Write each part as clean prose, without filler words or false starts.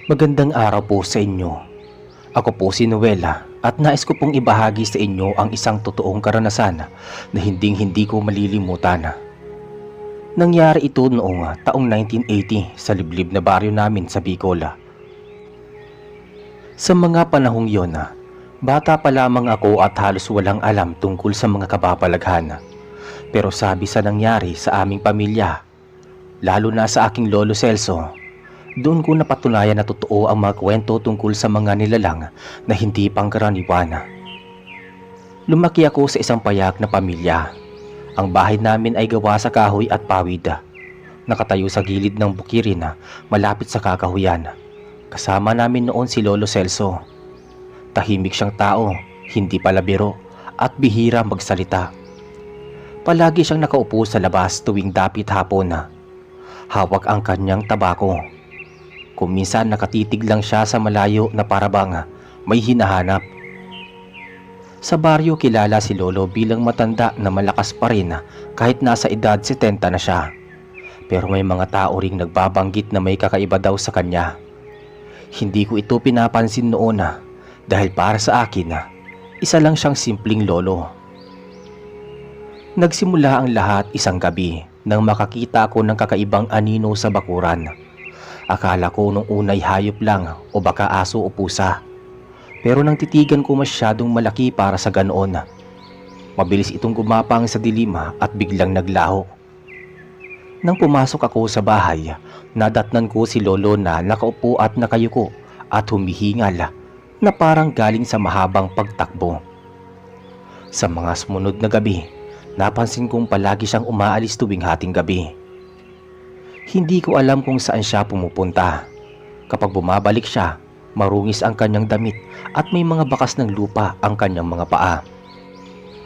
Magandang araw po sa inyo. Ako po si Noela at nais ko pong ibahagi sa inyo ang isang totoong karanasan na hinding-hindi ko malilimutan. Nangyari ito noong taong 1980 sa liblib na baryo namin sa Bicol. Sa mga panahong yon, bata pa lamang ako at halos walang alam tungkol sa mga kababalaghan. Pero sabi sa nangyari sa aming pamilya, lalo na sa aking lolo Celso, doon ko napatunayan na totoo ang mga kwento tungkol sa mga nilalang na hindi pangkaraniwan. Lumaki ako sa isang payak na pamilya. Ang bahay namin ay gawa sa kahoy at pawid. Nakatayo sa gilid ng bukirin malapit sa kakahuyan. Kasama namin noon si Lolo Celso. Tahimik siyang tao, hindi palabiro at bihira magsalita. Palagi siyang nakaupo sa labas tuwing dapit hapon. Hawak ang kanyang tabako. Kung minsan nakatitig lang siya sa malayo na parabang may hinahanap. Sa baryo kilala si Lolo bilang matanda na malakas pa rin kahit nasa edad 70 na siya. Pero may mga tao ring nagbabanggit na may kakaiba daw sa kanya. Hindi ko ito pinapansin noon dahil para sa akin isa lang siyang simpleng lolo. Nagsimula ang lahat isang gabi nang makakita ako ng kakaibang anino sa bakuran. Akala ko nung unay hayop lang o baka aso o pusa. Pero nang titigan ko masyadong malaki para sa ganoon. Mabilis itong gumapang sa dilim at biglang naglaho. Nang pumasok ako sa bahay, nadatnan ko si Lolo na nakaupo at nakayuko at humihingal na parang galing sa mahabang pagtakbo. Sa mga sumunod na gabi, napansin kong palagi siyang umaalis tuwing hating gabi. Hindi ko alam kung saan siya pumupunta. Kapag bumabalik siya, marungis ang kanyang damit at may mga bakas ng lupa ang kanyang mga paa.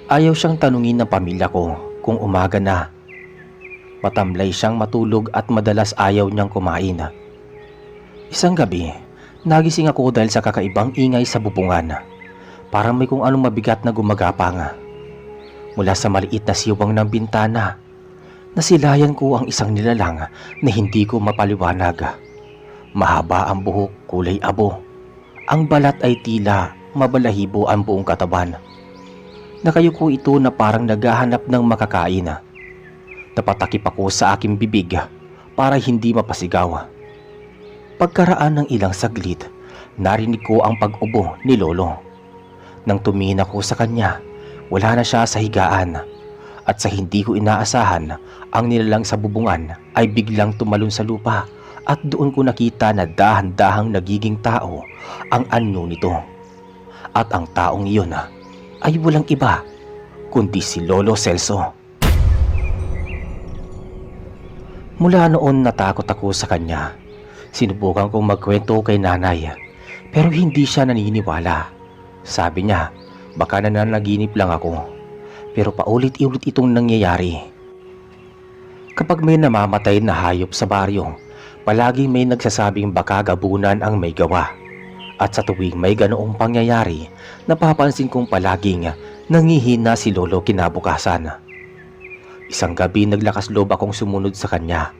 Ayaw siyang tanungin ng pamilya ko kung umaga na. Matamlay siyang matulog at madalas ayaw niyang kumain. Isang gabi, nagising ako dahil sa kakaibang ingay sa bubungan. Parang may kung anong mabigat na gumagapang. Mula sa maliit na siwang ng bintana, nasilayan ko ang isang nilalang na hindi ko mapaliwanag. Mahaba ang buhok, kulay abo. Ang balat ay tila mabalahibo ang buong katawan. Nakayuko ito na parang naghahanap ng makakain. Napatakip ako sa aking bibig para hindi mapasigaw. Pagkaraan ng ilang saglit, narinig ko ang pag-ubo ni Lolo. Nang tumingin ako sa kanya, wala na siya sa higaan. At sa hindi ko inaasahan, ang nilalang sa bubungan ay biglang tumalon sa lupa at doon ko nakita na dahan-dahang nagiging tao ang anyo nito. At ang taong iyon ay walang iba kundi si Lolo Celso. Mula noon natakot ako sa kanya. Sinubukan kong magkwento kay nanay pero hindi siya naniniwala. Sabi niya, baka nananaginip lang ako. Pero paulit-ulit itong nangyayari. Kapag may namamatay na hayop sa baryo, palagi may nagsasabing baka gabunan ang may gawa. At sa tuwing may ganoong pangyayari, napapansin kong palaging nangihina si Lolo kinabukasan. Isang gabi naglakas loob akong sumunod sa kanya.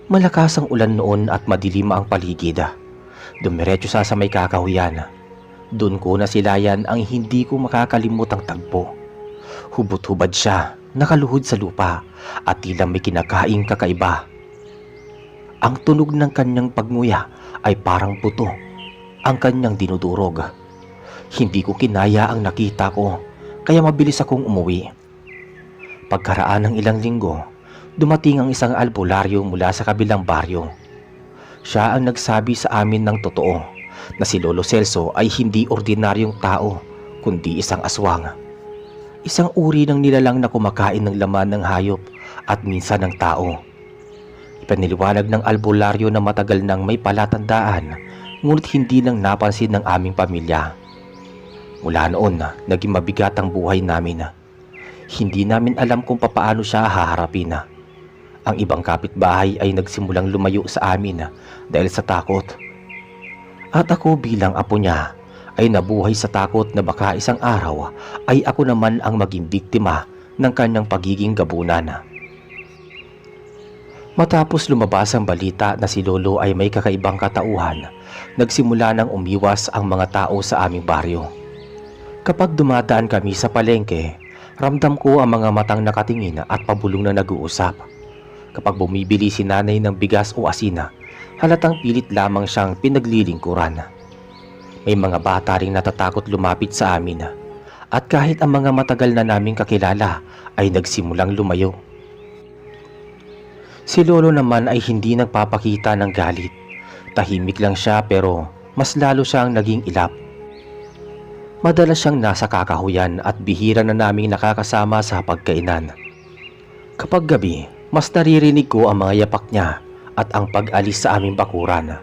Malakas ang ulan noon at madilim ang paligid. Dumiretso sa may kakahuyan. Doon ko nasilayan ang hindi ko makakalimutang tagpo. Hubot-hubad siya, nakaluhod sa lupa at tila may kinakaing kakaiba. Ang tunog ng kanyang pagnguya ay parang puto ang kanyang dinudurog. Hindi ko kinaya ang nakita ko kaya mabilis akong umuwi. Pagkaraan ng ilang linggo, dumating ang isang albularyo mula sa kabilang baryo. Siya ang nagsabi sa amin ng totoo na si Lolo Celso ay hindi ordinaryong tao kundi isang aswang. Isang uri ng nilalang na kumakain ng laman ng hayop at minsan ng tao. Ipaniliwanag ng albularyo na matagal nang may palatandaan ngunit hindi lang napansin ng aming pamilya. Mula noon naging mabigat ang buhay namin. Hindi namin alam kung papaano siya haharapin. Ang ibang kapitbahay ay nagsimulang lumayo sa amin dahil sa takot. At ako bilang apo niya ay nabuhay sa takot na baka isang araw ay ako naman ang maging biktima ng kanyang pagiging gabunan. Matapos lumabas ang balita na si Lolo ay may kakaibang katauhan, nagsimula nang umiwas ang mga tao sa aming baryo. Kapag dumadaan kami sa palengke, ramdam ko ang mga matang nakatingin at pabulong na nag-uusap. Kapag bumibili si nanay ng bigas o asina, halatang pilit lamang siyang pinaglilingkuran. May mga bata ring natatakot lumapit sa amin at kahit ang mga matagal na naming kakilala ay nagsimulang lumayo. Si Lolo naman ay hindi nagpapakita ng galit. Tahimik lang siya pero mas lalo siyang naging ilap. Madalas siyang nasa kakahuyan at bihira na naming nakakasama sa pagkainan. Kapag gabi, mas naririnig ko ang mga yapak niya at ang pag-alis sa aming bakuran.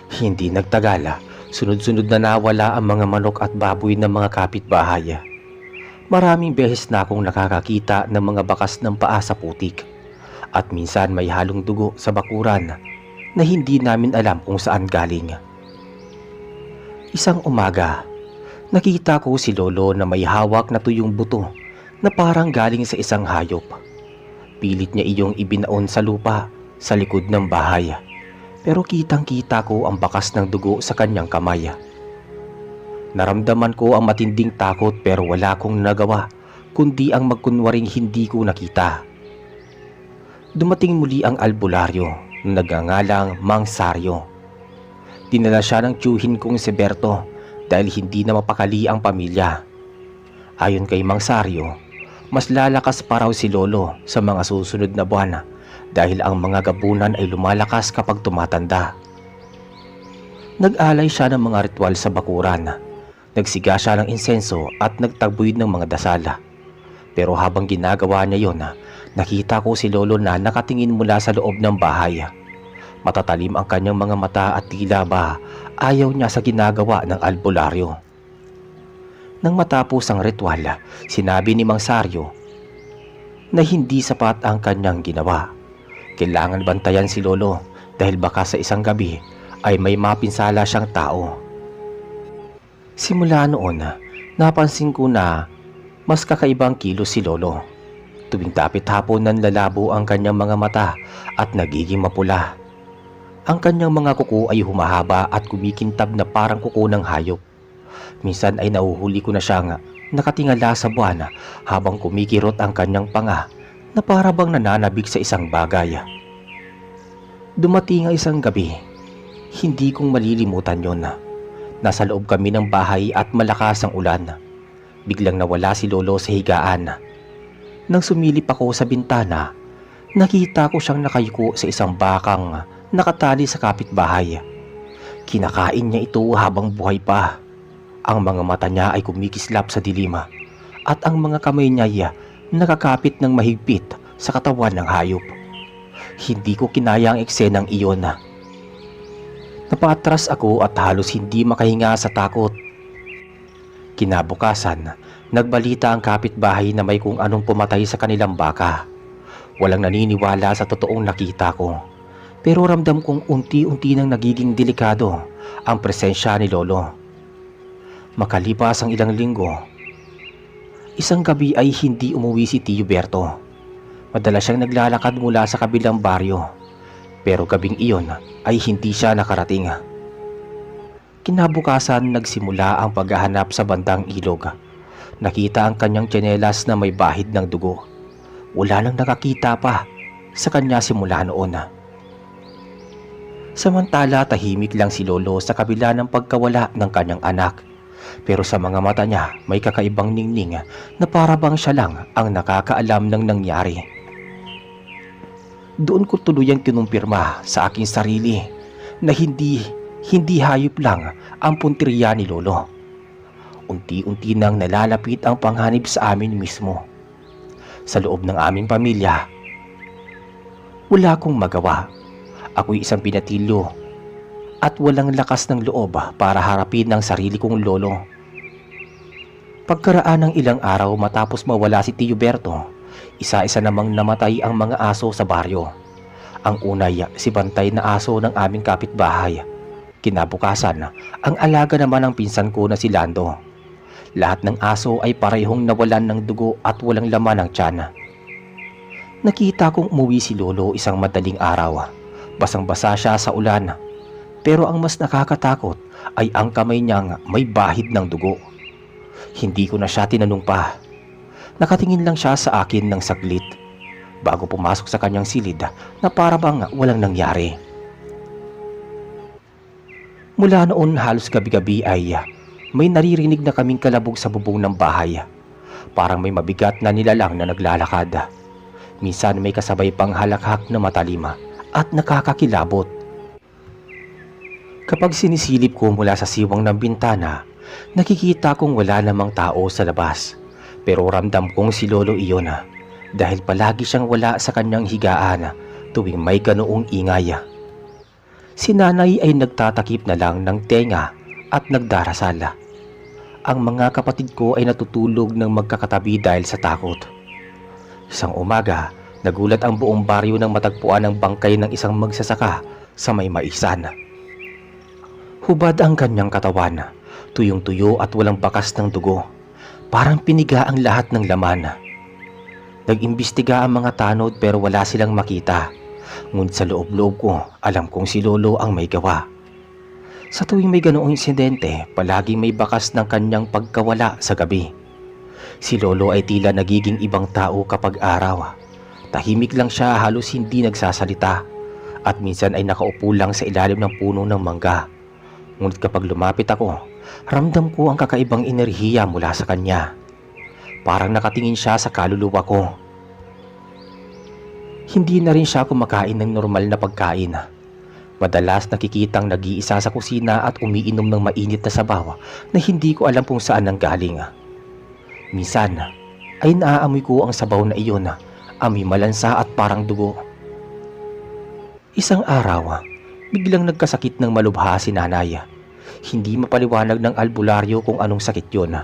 Hindi nagtagal, sunod-sunod na nawala ang mga manok at baboy ng mga kapitbahay. Maraming beses na akong nakakakita ng mga bakas ng paa sa putik. At minsan may halong dugo sa bakuran na hindi namin alam kung saan galing. Isang umaga, nakita ko si Lolo na may hawak na tuyong buto na parang galing sa isang hayop. Pilit niya iyong ibinaon sa lupa sa likod ng bahay. Pero kitang-kita ko ang bakas ng dugo sa kanyang kamay. Naramdaman ko ang matinding takot pero wala akong nagawa kundi ang magkunwaring hindi ko nakita. Dumating muli ang albularyo na nagngangalang Mang Saryo. Dinala siya ng tiyuhin kong si Berto dahil hindi na mapakali ang pamilya. Ayon kay Mang Saryo, mas lalakas pa raw si Lolo sa mga susunod na buwan dahil ang mga gabunan ay lumalakas kapag tumatanda. Nag-alay siya ng mga ritual sa bakuran. Nagsiga siya ng insenso at nagtagboy ng mga dasala. Pero habang ginagawa niya yon, nakita ko si Lolo na nakatingin mula sa loob ng bahay. Matatalim ang kanyang mga mata at tila ba ayaw niya sa ginagawa ng albularyo. Nang matapos ang ritual, sinabi ni Mang Saryo na hindi sapat ang kanyang ginawa. Kailangan bantayan si Lolo dahil baka sa isang gabi ay may mapinsala siyang tao. Simula noon, napansin ko na mas kakaibang kilos si Lolo. Tuwing dapit hapon nanlalabo ang kanyang mga mata at nagiging mapula. Ang kanyang mga kuko ay humahaba at kumikintab na parang kuko ng hayop. Minsan ay nahuhuli ko na siyang nakatingala sa buwan habang kumikirot ang kanyang panga na para bang nananabik sa isang bagay. Dumating ang isang gabi, hindi kong malilimutan yon. Nasa loob kami ng bahay at malakas ang ulan. Biglang nawala si Lolo sa higaan. Nang sumilip ako sa bintana, nakita ko siyang nakayuko sa isang bakang nakatali sa kapitbahay. Kinakain niya ito habang buhay pa. Ang mga mata niya ay kumikislap sa dilim at ang mga kamay niya ay nakakapit ng mahigpit sa katawan ng hayop. Hindi ko kinaya ang eksenang iyon. Napatras ako at halos hindi makahinga sa takot. Kinabukasan, nagbalita ang kapitbahay na may kung anong pumatay sa kanilang baka. Walang naniniwala sa totoong nakita ko. Pero ramdam kong unti-unti nang nagiging delikado ang presensya ni Lolo. Makalipas ang ilang linggo, isang gabi ay hindi umuwi si Tio Berto. Madalas siyang naglalakad mula sa kabilang baryo. Pero gabing iyon ay hindi siya nakarating. Kinabukasan nagsimula ang paghahanap sa bandang ilog. Nakita ang kanyang tsinelas na may bahid ng dugo. Wala nang nakakita pa sa kanya simula noon. Samantala tahimik lang si Lolo sa kabila ng pagkawala ng kanyang anak. Pero sa mga mata niya may kakaibang ningning na para bang siya lang ang nakakaalam ng nangyari. Doon ko tuluyang kinumpirma sa aking sarili na hindi hayop lang ang punteriya ni Lolo. Unti-unti nang nalalapit ang panghanib sa amin mismo. Sa loob ng aming pamilya, wala akong magawa. Ako'y isang pinatilyo at walang lakas ng loob para harapin ang sarili kong lolo. Pagkaraan ng ilang araw matapos mawala si Tio Berto, isa-isa namang namatay ang mga aso sa baryo. Ang unay si bantay na aso ng aming kapitbahay. Kinabukasan, ang alaga naman ng pinsan ko na si Lando. Lahat ng aso ay parehong nawalan ng dugo at walang laman ng tiyan. Nakita kong umuwi si Lolo isang madaling araw. Basang-basa siya sa ulan. Pero ang mas nakakatakot ay ang kamay niyang may bahid ng dugo. Hindi ko na siya tinanong pa. Nakatingin lang siya sa akin ng saglit bago pumasok sa kanyang silid na para bang walang nangyari. Mula noon halos gabi-gabi ay may naririnig na kaming kalabog sa bubong ng bahay. Parang may mabigat na nilalang na naglalakad. Minsan may kasabay pang halakhak na matalima at nakakakilabot. Kapag sinisilip ko mula sa siwang ng bintana, nakikita kong wala namang tao sa labas. Pero ramdam kong si Lolo iyon dahil palagi siyang wala sa kanyang higaan tuwing may ganoong ingay. Si Nanay ay nagtatakip na lang ng tenga at nagdarasal. Ang mga kapatid ko ay natutulog ng magkakatabi dahil sa takot. Isang umaga, nagulat ang buong baryo nang matagpuan ang bangkay ng isang magsasaka sa may maisan. Hubad ang kanyang katawan, tuyong-tuyo at walang bakas ng dugo. Parang piniga ang lahat ng laman. Nag-imbestiga ang mga tanod pero wala silang makita. Ngunit sa loob-loob ko, alam kong si Lolo ang may gawa. Sa tuwing may ganoong insidente, palaging may bakas ng kanyang pagkawala sa gabi. Si Lolo ay tila nagiging ibang tao kapag araw. Tahimik lang siya, halos hindi nagsasalita. At minsan ay nakaupo lang sa ilalim ng puno ng mangga. Ngunit kapag lumapit ako, ramdam ko ang kakaibang enerhiya mula sa kanya. Parang nakatingin siya sa kaluluwa ko. Hindi na rin siya kumakain ng normal na pagkain. Madalas nakikitang nag-iisa sa kusina at umiinom ng mainit na sabaw na hindi ko alam kung saan nanggaling. Minsan ay naaamoy ko ang sabaw na iyon, amoy malansa at parang dugo. Isang araw, biglang nagkasakit ng malubha si Nanay. Hindi mapaliwanag ng albularyo kung anong sakit yun.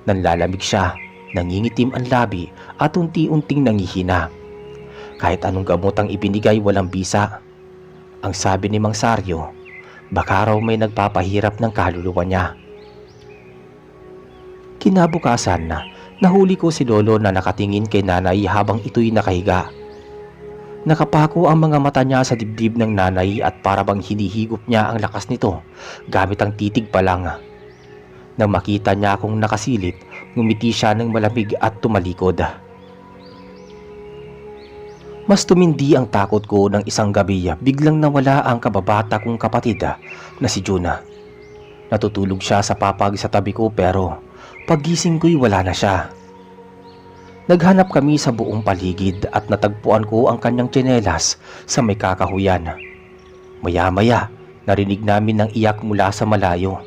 Nanlalamig siya, nangingitim ang labi at unti-unting nangihina. Kahit anong gamot ang ibinigay, walang bisa. Ang sabi ni Mang Saryo, baka raw may nagpapahirap ng kaluluwa niya. Kinabukasan, nahuli ko si Lolo na nakatingin kay Nanay habang ito'y nakahiga. Nakapako ang mga mata niya sa dibdib ng Nanay at para bang hinihigop niya ang lakas nito gamit ang titig pa lang. Nang makita niya akong nakasilip, ngumiti siya ng malamig at tumalikod. Mas tumindi ang takot ko ng isang gabi, biglang nawala ang kababata kong kapatid na si Juna. Natutulog siya sa papag sa tabi ko pero paggising ko'y wala na siya. Naghanap kami sa buong paligid at natagpuan ko ang kanyang tsinelas sa may kakahuyan. Maya-maya, narinig namin ng iyak mula sa malayo.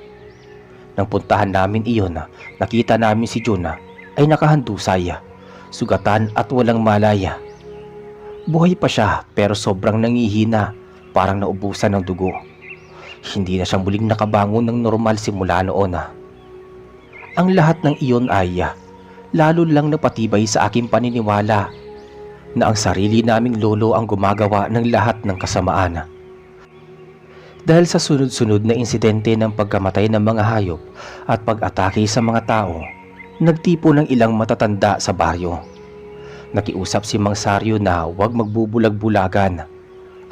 Nang puntahan namin iyon, nakita namin si Juna ay nakahandusay, sugatan at walang malaya. Buhay pa siya pero sobrang nangihina, parang naubusan ng dugo. Hindi na siya muling nakabangon ng normal simula noon. Ang lahat ng iyon ay lalo lang napatibay sa aking paniniwala na ang sarili naming lolo ang gumagawa ng lahat ng kasamaan. Dahil sa sunod-sunod na insidente ng pagkamatay ng mga hayop at pag-atake sa mga tao, nagtipo ng ilang matatanda sa baryo. Nakiusap si Mang Saryo na huwag magbubulag-bulagan.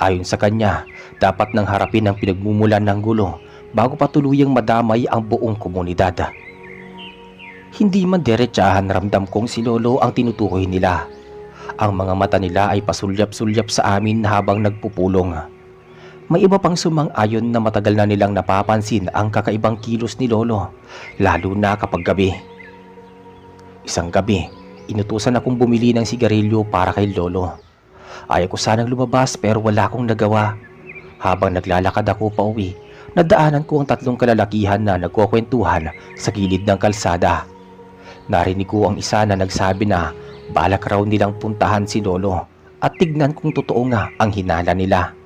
Ayon sa kanya, dapat nang harapin ang pinagmumulan ng gulo bago pa tuluyang madamay ang buong komunidad. Hindi man diretsahan, ramdam kong si Lolo ang tinutukoy nila. Ang mga mata nila ay pasulyap-sulyap sa amin habang nagpupulong. May iba pang sumang-ayon na matagal na nilang napapansin ang kakaibang kilos ni Lolo, lalo na kapag gabi. Isang gabi, inutusan akong bumili ng sigarilyo para kay Lolo. Ayaw ko sanang lumabas pero wala akong nagawa. Habang naglalakad ako pa uwi, nadaanan ko ang tatlong kalalakihan na nagkukwentuhan sa gilid ng kalsada. Narinig ko ang isa na nagsabi na balak raw nilang puntahan si Lolo at tignan kung totoo nga ang hinala nila.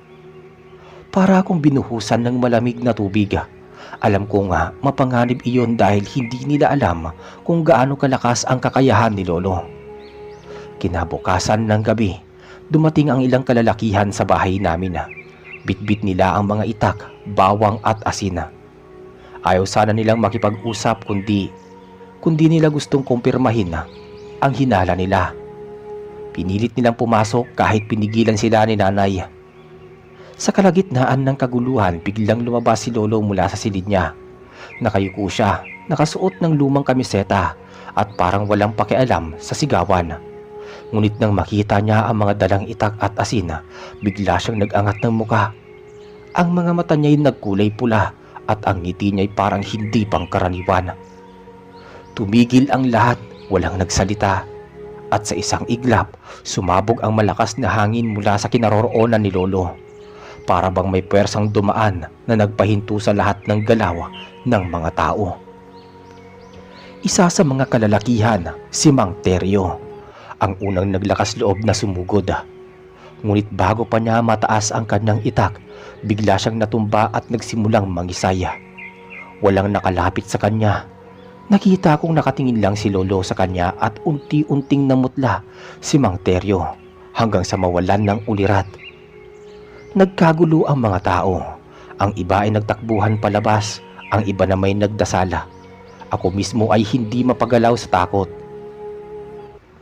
Para akong binuhusan ng malamig na tubig. Alam ko nga mapanganib iyon dahil hindi nila alam kung gaano kalakas ang kakayahan ni Lolo. Kinabukasan ng gabi, dumating ang ilang kalalakihan sa bahay namin. Bitbit nila ang mga itak, bawang at asin. Ayaw sana nilang makipag-usap kundi nila gustong kumpirmahin ang hinala nila. Pinilit nilang pumasok kahit pinigilan sila ni nanay. Sa kalagitnaan ng kaguluhan, biglang lumabas si Lolo mula sa silid niya. Nakayuko siya, nakasuot ng lumang kamiseta at parang walang pakialam sa sigawan. Ngunit nang makita niya ang mga dalang itak at asin, bigla siyang nag-angat ng muka. Ang mga mata niya'y nagkulay pula at ang ngiti niya'y parang hindi pangkaraniwan. Tumigil ang lahat, walang nagsalita. At sa isang iglap, sumabog ang malakas na hangin mula sa kinaroroonan ni Lolo. Para bang may pwersang dumaan na nagpahinto sa lahat ng galaw ng mga tao. Isa sa mga kalalakihan, si Mang Teryo, ang unang naglakas loob na sumugod. Ngunit bago pa niya mataas ang kanyang itak, bigla siyang natumba at nagsimulang mangisay. Walang nakalapit sa kanya. Nakita kong nakatingin lang si Lolo sa kanya at unti-unting namutla si Mang Teryo hanggang sa mawalan ng ulirat. Nagkagulo ang mga tao. Ang iba ay nagtakbuhan palabas, ang iba na may nagdasala. Ako mismo ay hindi mapagalaw sa takot.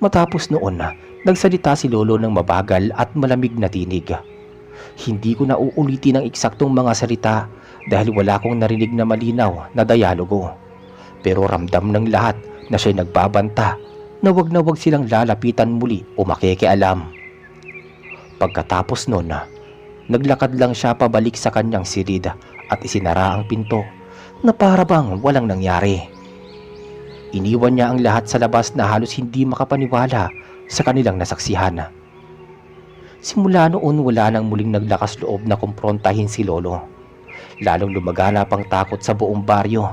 Matapos noon, nagsalita si Lolo ng mabagal at malamig na tinig. Hindi ko na uulitin ang eksaktong mga salita dahil wala akong narinig na malinaw na dialogo. Pero ramdam ng lahat na siya'y nagbabanta na wag silang lalapitan muli o makikialam. Pagkatapos noon, naglakad lang siya pabalik sa kanyang silid at isinara ang pinto na para bang walang nangyari. Iniwan niya ang lahat sa labas na halos hindi makapaniwala sa kanilang nasaksihan. Simula noon wala nang muling naglakas loob na kumprontahin si Lolo. Lalong lumaganap ang takot sa buong baryo.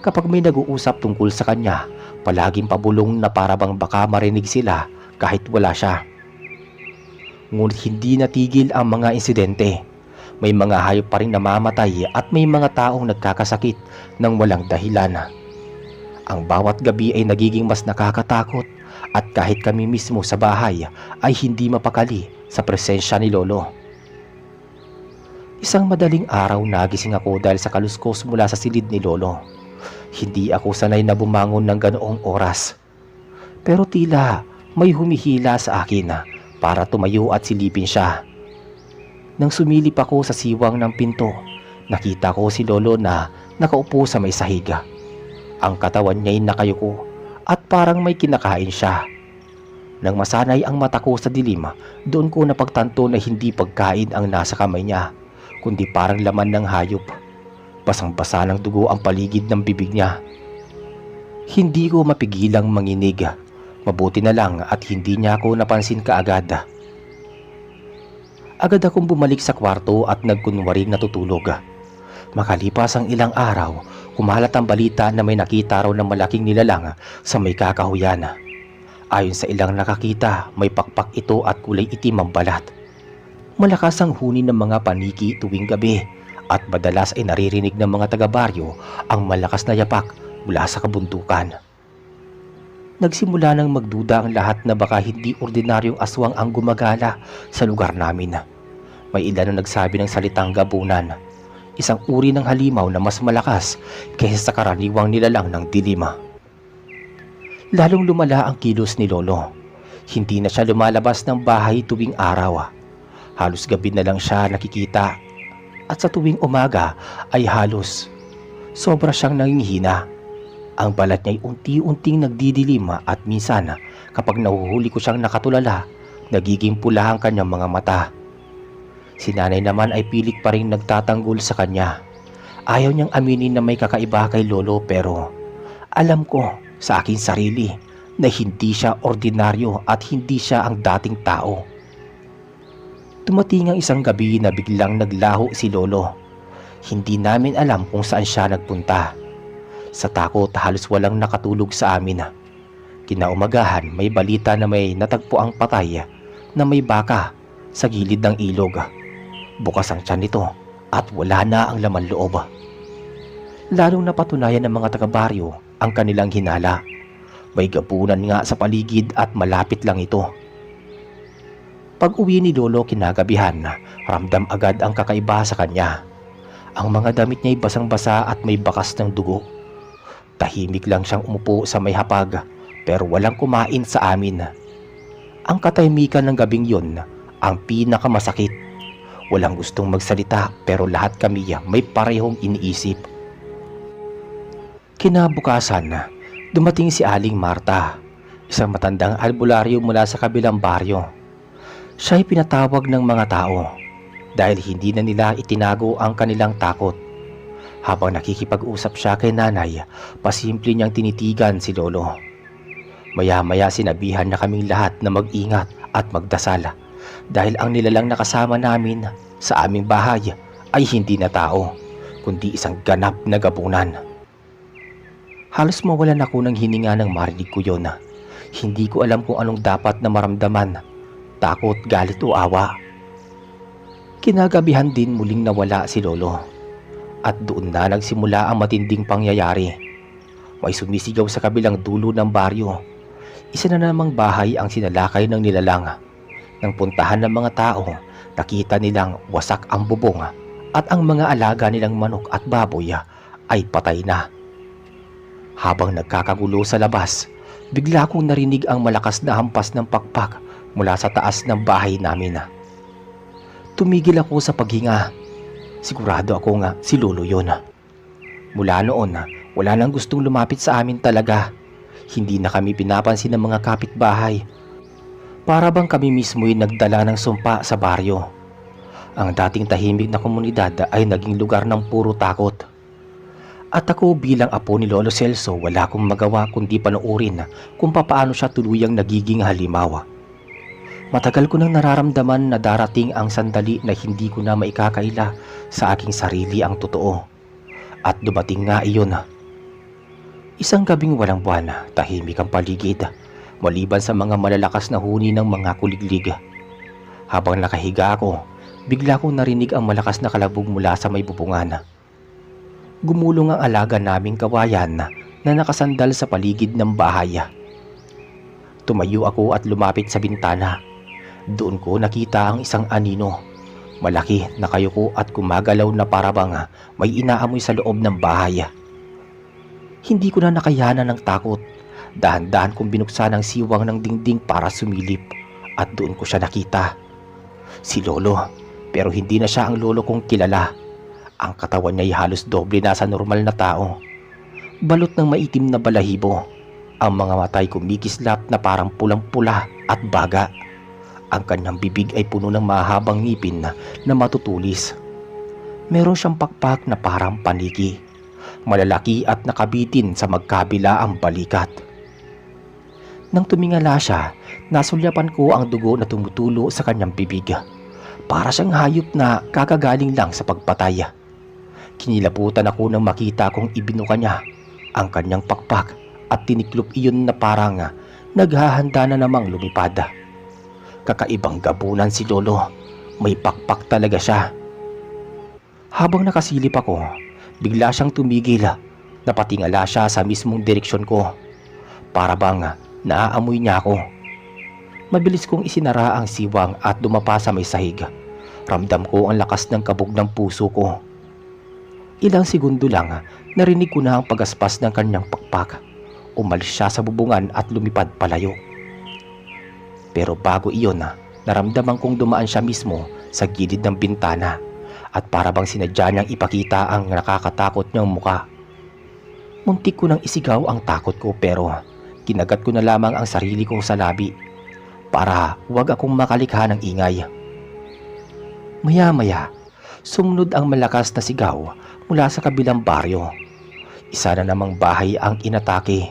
Kapag may nag-uusap tungkol sa kanya, palaging pabulong na para bang baka marinig sila kahit wala siya. Ngunit hindi natigil ang mga insidente. May mga hayop pa rin namamatay at may mga taong nagkakasakit ng walang dahilan. Ang bawat gabi ay nagiging mas nakakatakot at kahit kami mismo sa bahay ay hindi mapakali sa presensya ni Lolo. Isang madaling araw nagising ako dahil sa kaluskos mula sa silid ni Lolo. Hindi ako sanay na bumangon ng ganoong oras. Pero tila may humihila sa akin para tumayo at silipin siya. Nang sumilip ako sa siwang ng pinto, nakita ko si Lolo na nakaupo sa may sahig. Ang katawan niya'y nakayuko at parang may kinakain siya. Nang masanay ang mata ko sa dilim, doon ko napagtanto na hindi pagkain ang nasa kamay niya, kundi parang laman ng hayop. Basang-basa ng dugo ang paligid ng bibig niya. Hindi ko mapigilang manginig. Mabuti na lang at hindi niya ako napansin kaagad. Agad akong bumalik sa kwarto at nagkunwaring natutulog. Makalipas ang ilang araw, kumalat ang balita na may nakita raw ng malaking nilalang sa may kakahuyan. Ayon sa ilang nakakita, may pakpak ito at kulay itim ang balat. Malakas ang huni ng mga paniki tuwing gabi at madalas ay naririnig ng mga taga-baryo ang malakas na yapak mula sa kabundukan. Nagsimula nang magduda ang lahat na baka hindi ordinaryong aswang ang gumagala sa lugar namin. May ilan na nagsabi ng salitang gabunan, isang uri ng halimaw na mas malakas kaysa sa karaniwang nilalang ng dilim. Lalong lumala ang kilos ni Lolo. Hindi na siya lumalabas ng bahay tuwing araw. Halos gabi na lang siya nakikita. At sa tuwing umaga ay halos sobra siyang nangihina. Ang balat niya'y unti-unting nagdidilim at minsan kapag nahuhuli ko siyang nakatulala, nagiging pula ang kanyang mga mata. Si nanay naman ay pilit pa rin nagtatanggol sa kanya. Ayaw niyang aminin na may kakaiba kay Lolo pero alam ko sa aking sarili na hindi siya ordinaryo at hindi siya ang dating tao. Dumating ang isang gabi na biglang naglaho si Lolo. Hindi namin alam kung saan siya nagpunta. Sa takot halos walang nakatulog sa amin. Kinaumagahan may balita na may natagpo ang patay na may baka sa gilid ng ilog. Bukas ang tiyan nito at wala na ang laman loob. Lalong napatunayan ng mga taga-baryo ang kanilang hinala. May gabunan nga sa paligid at malapit lang ito. Pag uwi ni Lolo kinagabihan, ramdam agad ang kakaiba sa kanya. Ang mga damit niya'y basang-basa at may bakas ng dugo. Tahimik lang siyang umupo sa may hapag pero walang kumain sa amin. Ang katahimikan ng gabing yun ang pinakamasakit. Walang gustong magsalita pero lahat kami may parehong iniisip. Kinabukasan, dumating si Aling Marta, isang matandang albularyo mula sa kabilang baryo. Siya'y pinatawag ng mga tao dahil hindi na nila itinago ang kanilang takot. Habang nakikipag-usap siya kay nanay, pasimple niyang tinitigan si lolo. Maya-maya sinabihan na kaming lahat na mag-ingat at magdasal dahil ang nilalang na kasama namin sa aming bahay ay hindi na tao, kundi isang ganap na gabunan. Halos mawalan ako ng hininga nang marinig ko yun. Hindi ko alam kung anong dapat na maramdaman, takot, galit o awa. Kinagabihan din muling nawala si lolo. At doon na nagsimula ang matinding pangyayari. May sumisigaw sa kabilang dulo ng baryo. Isa na namang bahay ang sinalakay ng nilalang. Nang puntahan ng mga tao, nakita nilang wasak ang bubong at ang mga alaga nilang manok at baboy ay patay na. Habang nagkakagulo sa labas, bigla kong narinig ang malakas na hampas ng pakpak mula sa taas ng bahay namin. Tumigil ako sa paghinga. Sigurado ako nga si lolo yun. Mula noon, wala nang gustong lumapit sa amin talaga. Hindi na kami pinapansin ng mga kapitbahay. Para bang kami mismo'y nagdala ng sumpa sa baryo. Ang dating tahimik na komunidad ay naging lugar ng puro takot. At ako bilang apo ni Lolo Celso, wala akong magawa kundi panoorin kung papaano siya tuluyang nagiging halimaw. Matagal ko nang nararamdaman na darating ang sandali na hindi ko na maikakaila sa aking sarili ang totoo. At dumating nga iyon. Isang gabing walang buwan, tahimik ang paligid, maliban sa mga malalakas na huni ng mga kuliglig. Habang nakahiga ako, bigla kong narinig ang malakas na kalabog mula sa may bubungan. Gumulong ang alaga naming kawayan na nakasandal sa paligid ng bahay. Tumayo ako at lumapit sa bintana. Doon ko nakita ang isang anino. Malaki, nakayuko at gumagalaw na parabang may inaamoy sa loob ng bahay. Hindi ko na nakayanan ng takot. Dahan-dahan kong binuksan ang siwang ng dingding para sumilip at doon ko siya nakita. Si lolo, pero hindi na siya ang lolo kong kilala. Ang katawan niya ay halos doble na sa normal na tao. Balot ng maitim na balahibo. Ang mga matay kumikislap na parang pulang-pula at baga. Ang kanyang bibig ay puno ng mahabang ngipin na matutulis. Meron siyang pakpak na parang paniki. Malalaki at nakabitin sa magkabila ang balikat. Nang tumingala siya, nasulyapan ko ang dugo na tumutulo sa kanyang bibig. Para siyang hayop na kakagaling lang sa pagpatay. Kinilabutan ako nang makita kong ibinuka niya ang kanyang pakpak at tiniklop iyon na parang naghahanda na namang lumipad. Kakaibang gabunan si lolo, may pakpak talaga siya. Habang nakasilip ako, bigla siyang tumigil. Napatingala siya sa mismong direksyon ko. Para bang naaamoy niya ako. Mabilis kong isinara ang siwang at dumapa sa may sahig. Ramdam ko ang lakas ng kabog ng puso ko. Ilang segundo lang, narinig ko na ang pagaspas ng kanyang pakpak. Umalis siya sa bubungan at lumipad palayo. Pero bago iyon, naramdaman kong dumaan siya mismo sa gilid ng bintana at para bang sinadya niyang ipakita ang nakakatakot niyang muka. Muntik ko nang isigaw ang takot ko pero kinagat ko na lamang ang sarili ko sa labi para huwag akong makalikha ng ingay. Maya-maya, sumunod ang malakas na sigaw mula sa kabilang baryo. Isa na namang bahay ang inatake.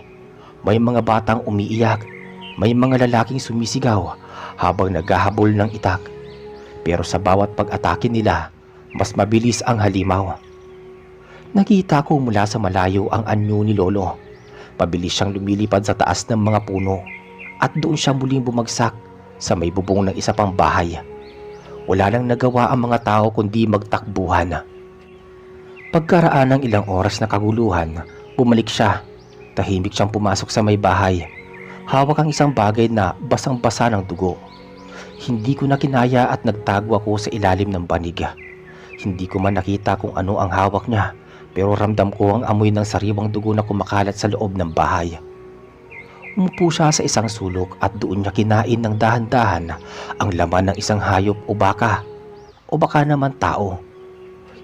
May mga batang umiiyak. May mga lalaking sumisigaw habang naghahabol ng itak. Pero sa bawat pag-atake nila, mas mabilis ang halimaw. Nakita ko mula sa malayo ang anyo ni lolo. Pabilis siyang lumilipad sa taas ng mga puno at doon siya muling bumagsak sa may bubong ng isa pang bahay. Wala nang nagawa ang mga tao kundi magtakbuhan. Pagkaraan ng ilang oras na kaguluhan, bumalik siya. Tahimik siyang pumasok sa may bahay. Hawak ang isang bagay na basang-basa ng dugo. Hindi ko na kinaya at nagtago ako sa ilalim ng banig. Hindi ko man nakita kung ano ang hawak niya, pero ramdam ko ang amoy ng sariwang dugo na kumakalat sa loob ng bahay. Umupo siya sa isang sulok at doon niya kinain ng dahan-dahan ang laman ng isang hayop o baka naman tao.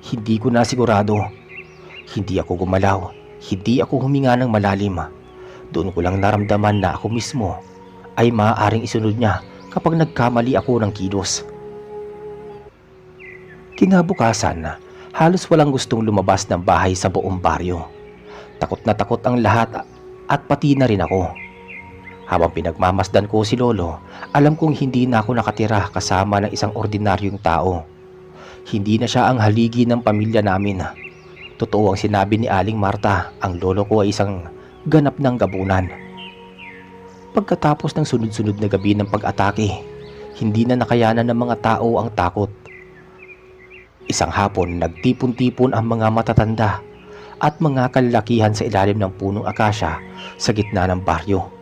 Hindi ko na sigurado. Hindi ako gumalaw, hindi ako huminga ng malalim. Doon ko lang naramdaman na ako mismo ay maaaring isunod niya kapag nagkamali ako ng kilos. Kinabukasan, halos walang gustong lumabas ng bahay sa buong baryo. Takot na takot ang lahat at pati na rin ako. Habang pinagmamasdan ko si Lolo, alam kong hindi na ako nakatira kasama ng isang ordinaryong tao. Hindi na siya ang haligi ng pamilya namin. Totoo ang sinabi ni Aling Marta, ang lolo ko ay isang ganap ng gabunan. Pagkatapos ng sunod-sunod na gabi ng pag-atake, hindi na nakayanan ng mga tao ang takot. Isang hapon, nagtipon-tipon ang mga matatanda at mga kalalakihan sa ilalim ng punong akasya sa gitna ng baryo.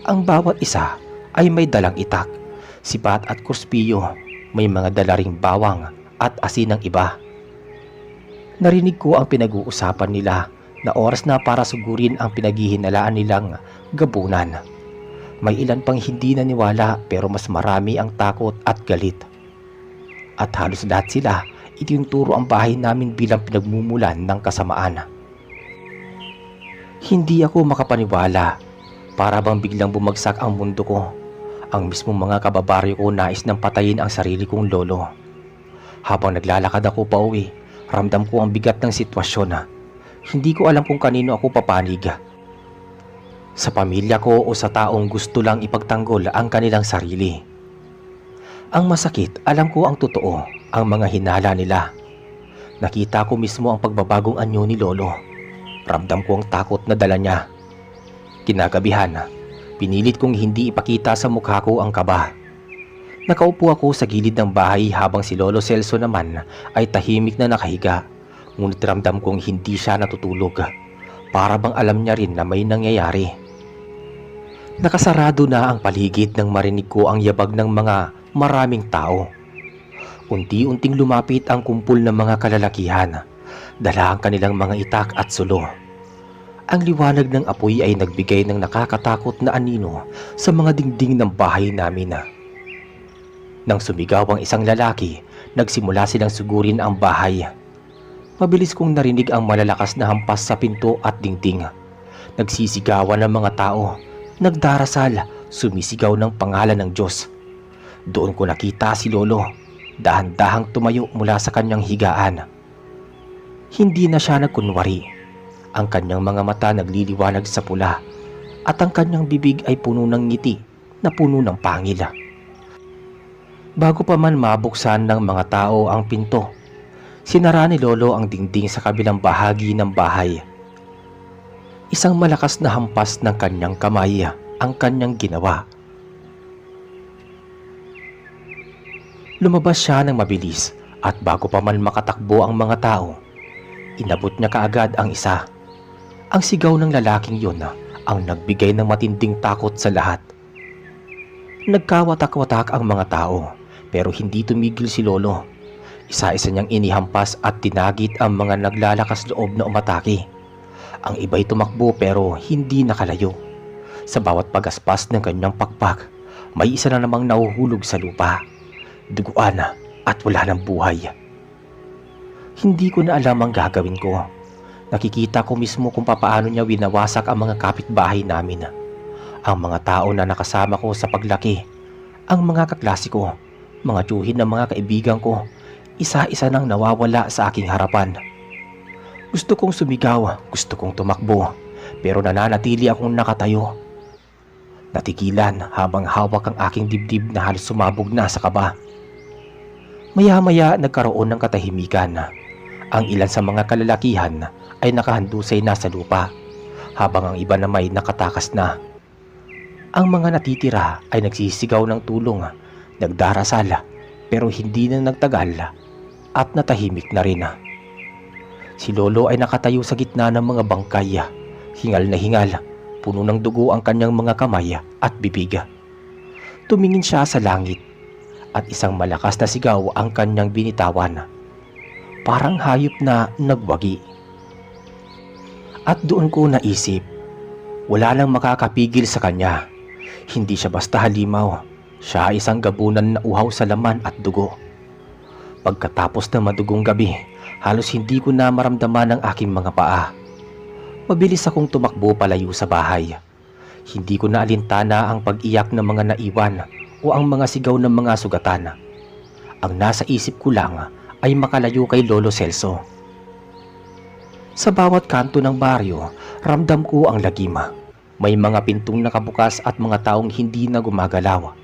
Ang bawat isa ay may dalang itak, sipat at kuspilyo, may mga dala ring bawang at asin ng iba. Narinig ko ang pinag-uusapan nila na oras na para sugurin ang pinaghihinalaan nilang gabunan. May ilan pang hindi naniwala pero mas marami ang takot at galit. At halos lahat sila itinuturo ang bahay namin bilang pinagmumulan ng kasamaan. Hindi ako makapaniwala, para bang biglang bumagsak ang mundo ko. Ang mismong mga kababaryo ko nais nang patayin ang sarili kong lolo. Habang naglalakad ako pa uwi, ramdam ko ang bigat ng sitwasyon. Hindi ko alam kung kanino ako papanig. Sa pamilya ko o sa taong gusto lang ipagtanggol ang kanilang sarili. Ang masakit, alam ko ang totoo, ang mga hinala nila. Nakita ko mismo ang pagbabagong anyo ni Lolo. Ramdam ko ang takot na dala niya. Kinagabihan, pinilit kong hindi ipakita sa mukha ko ang kaba. Nakaupo ako sa gilid ng bahay habang si Lolo Celso naman ay tahimik na nakahiga. Ngunit ramdam kong hindi siya natutulog. Para bang alam niya rin na may nangyayari. Nakasarado na ang paligid nang marinig ko ang yabag ng mga maraming tao. Unti-unting lumapit ang kumpul ng mga kalalakihan. Dala ang kanilang mga itak at sulo. Ang liwanag ng apoy ay nagbigay ng nakakatakot na anino sa mga dingding ng bahay namin. Nang sumigaw ang isang lalaki, nagsimula silang sugurin ang bahay. Mabilis kong narinig ang malalakas na hampas sa pinto at dingding. Nagsisigawan ng mga tao, nagdarasal, sumisigaw ng pangalan ng Diyos. Doon ko nakita si Lolo, dahan-dahang tumayo mula sa kanyang higaan. Hindi na siya nagkunwari. Ang kanyang mga mata nagliliwanag sa pula at ang kanyang bibig ay puno ng ngiti na puno ng pangil. Bago pa man mabuksan ng mga tao ang pinto, sinara ni Lolo ang dingding sa kabilang bahagi ng bahay. Isang malakas na hampas ng kanyang kamay ang kanyang ginawa. Lumabas siya ng mabilis at bago pa man makatakbo ang mga tao, inabot niya kaagad ang isa. Ang sigaw ng lalaking yun ang nagbigay ng matinding takot sa lahat. Nagkawatak-watak ang mga tao pero hindi tumigil si Lolo. Isa-isa niyang inihampas at tinagit ang mga naglalakas loob na umatake. Ang iba'y tumakbo pero hindi nakalayo. Sa bawat pagaspas ng kanyang pakpak, may isa na namang nahuhulog sa lupa. Duguan at wala ng buhay. Hindi ko na alam ang gagawin ko. Nakikita ko mismo kung papaano niya winawasak ang mga kapitbahay namin. Ang mga tao na nakasama ko sa paglaki, ang mga kaklase ko, mga tiyuhin ng mga kaibigan ko, isa-isa nang nawawala sa aking harapan. Gusto kong sumigaw, gusto kong tumakbo, pero nananatili akong nakatayo. Natigilan habang hawak ang aking dibdib na halos sumabog na sa kaba. Maya-maya nagkaroon ng katahimikan. Ang ilan sa mga kalalakihan ay nakahandusay na sa lupa, habang ang iba na may nakatakas na. Ang mga natitira ay nagsisigaw ng tulong, nagdarasal, pero hindi na nagtagal at natahimik na rin. Si Lolo ay nakatayo sa gitna ng mga bangkay, hingal na hingal, puno ng dugo ang kanyang mga kamay at bibig. Tumingin siya sa langit at isang malakas na sigaw ang kanyang binitawan. Parang hayop na nagwagi. At doon ko naisip, Wala nang makakapigil sa kanya. Hindi siya basta halimaw. Siya ay isang gabunan na uhaw sa laman at dugo. Pagkatapos ng madugong gabi, halos hindi ko na maramdaman ang aking mga paa. Mabilis akong tumakbo palayo sa bahay. Hindi ko na alintana ang pag-iyak ng mga naiwan o ang mga sigaw ng mga sugatan. Ang nasa isip ko lang ay makalayo kay Lolo Celso. Sa bawat kanto ng baryo, ramdam ko ang lagima. May mga pintong nakabukas at mga taong hindi na gumagalaw.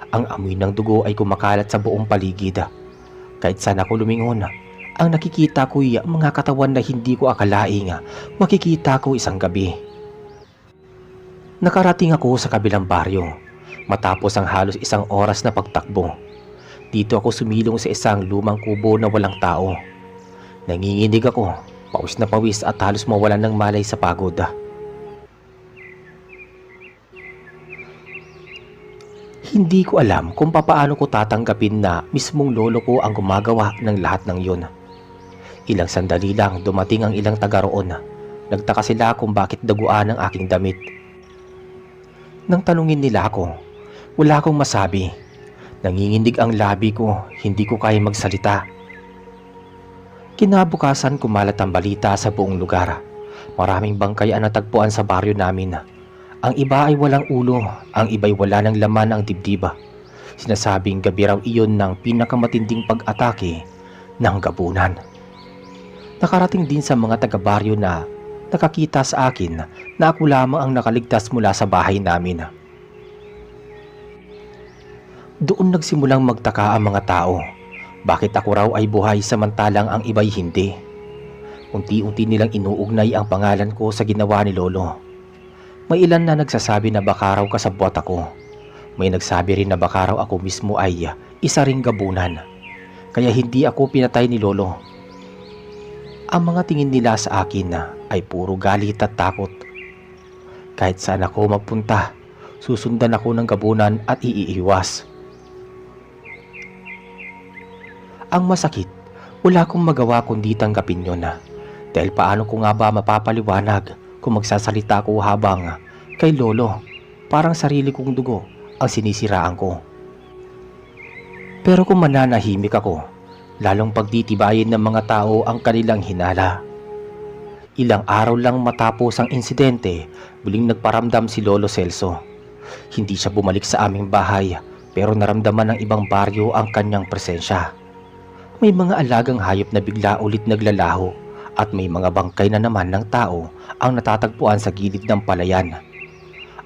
Ang amoy ng dugo ay kumakalat sa buong paligid. Kahit saan ako lumingon, ang nakikita ko'y mga katawan na hindi ko akalaing makikita ko isang gabi. Nakarating ako sa kabilang baryo matapos ang halos isang oras na pagtakbo. Dito ako sumilong sa isang lumang kubo na walang tao. Nanginginig ako, pawis na pawis at halos mawalan ng malay sa pagod. Hindi ko alam kung papaano ko tatanggapin na mismong lolo ko ang gumagawa ng lahat ng yun. Ilang sandali lang dumating ang ilang taga roon. Nagtaka sila kung bakit daguan ang aking damit. Nang tanungin nila ako, wala akong masabi. Nanginginig ang labi ko, hindi ko kaya magsalita. Kinabukasan kumalat ang balita sa buong lugar. Maraming bangkay ang natagpuan sa baryo namin. Ang iba ay walang ulo, ang iba'y wala ng laman ang dibdib. Sinasabing gabi raw iyon ng pinakamatinding pag-atake ng gabunan. Nakarating din sa mga taga-baryo na nakakita sa akin na ako lamang ang nakaligtas mula sa bahay namin. Doon nagsimulang magtaka ang mga tao. Bakit ako raw ay buhay samantalang ang iba'y hindi? Unti-unti nilang inuugnay ang pangalan ko sa ginawa ni Lolo. May ilan na nagsasabi na baka raw kasabwat ako. May nagsabi rin na baka raw ako mismo ay isa ring gabunan. Kaya hindi ako pinatay ni Lolo. Ang mga tingin nila sa akin ay puro galit at takot. Kahit saan ako mapunta, susundan ako ng gabunan at iiiwas. Ang masakit, wala akong magawa kundi tanggapin yun. Dahil paano ko nga ba mapapaliwanag kung magsasalita ko habang kay Lolo, parang sarili kong dugo ang sinisiraan ko. Pero kung mananahimik ako, lalong pagtitibayin ng mga tao ang kanilang hinala. Ilang araw lang matapos ang insidente, muling nagparamdam si Lolo Celso. Hindi siya bumalik sa aming bahay, pero naramdaman ng ibang baryo ang kanyang presensya. May mga alagang hayop na bigla ulit naglalaho at may mga bangkay na naman ng tao ang natatagpuan sa gilid ng palayan.